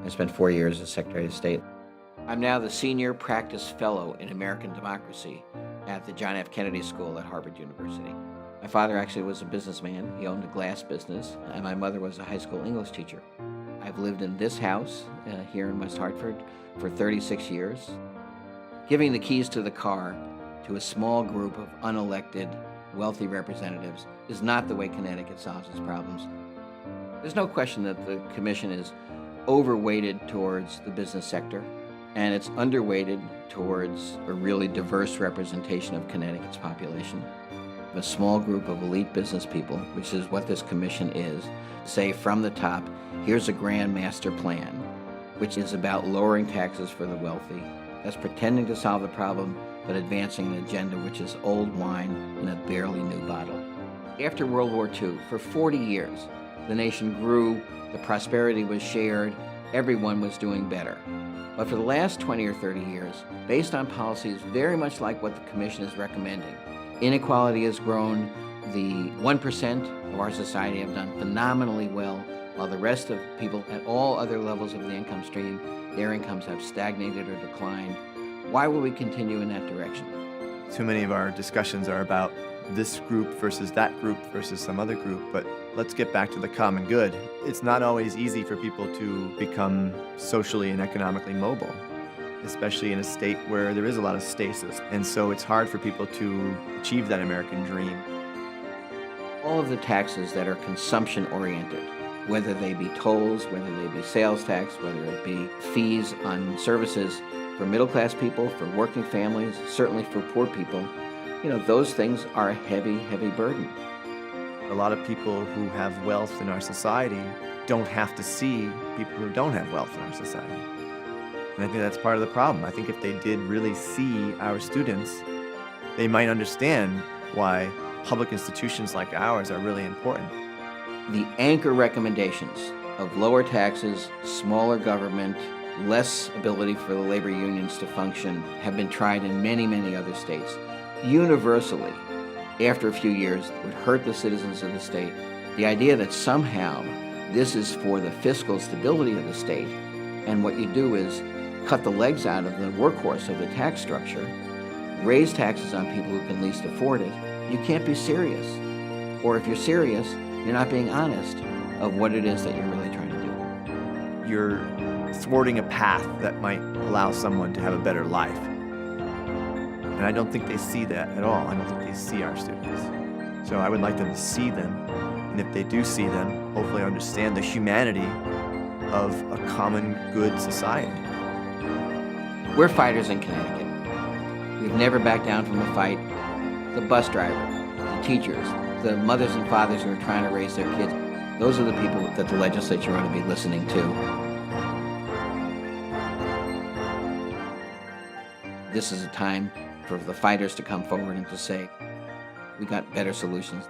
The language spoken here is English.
I spent 4 years as Secretary of State. I'm now the Senior Practice Fellow in American Democracy at the John F. Kennedy School at Harvard University. My father actually was a businessman. He owned a glass business, and my mother was a high school English teacher. I've lived in this house here in West Hartford for 36 years. Giving the keys to the car to a small group of unelected, wealthy representatives is not the way Connecticut solves its problems. There's no question that the Commission is overweighted towards the business sector, and it's underweighted towards a really diverse representation of Connecticut's population. A small group of elite business people, which is what this commission is, say from the top, here's a grand master plan, which is about lowering taxes for the wealthy. That's pretending to solve the problem, but advancing an agenda which is old wine in a barely new bottle. After World War II, for 40 years, the nation grew, the prosperity was shared, everyone was doing better. But for the last 20 or 30 years, based on policies very much like what the Commission is recommending, inequality has grown. The 1% of our society have done phenomenally well, while the rest of people at all other levels of the income stream, their incomes have stagnated or declined. Why will we continue in that direction? Too many of our discussions are about this group versus that group versus some other group, but let's get back to the common good. It's not always easy for people to become socially and economically mobile, especially in a state where there is a lot of stasis. And so it's hard for people to achieve that American dream. All of the taxes that are consumption-oriented, whether they be tolls, whether they be sales tax, whether it be fees on services for middle-class people, for working families, certainly for poor people, those things are a heavy, heavy burden. A lot of people who have wealth in our society don't have to see people who don't have wealth in our society. And I think that's part of the problem. I think if they did really see our students, they might understand why public institutions like ours are really important. The anchor recommendations of lower taxes, smaller government, less ability for the labor unions to function have been tried in many, many other states. Universally, after a few years, would hurt the citizens of the state. The idea that somehow this is for the fiscal stability of the state, and what you do is cut the legs out of the workhorse of the tax structure, raise taxes on people who can least afford it, you can't be serious. Or if you're serious, you're not being honest of what it is that you're really trying to do. You're thwarting a path that might allow someone to have a better life. And I don't think they see that at all. I don't think they see our students. So I would like them to see them. And if they do see them, hopefully understand the humanity of a common good society. We're fighters in Connecticut. We've never backed down from a fight. The bus driver, the teachers, the mothers and fathers who are trying to raise their kids, those are the people that the legislature ought to be listening to. This is a time for the fighters to come forward and to say, we got better solutions.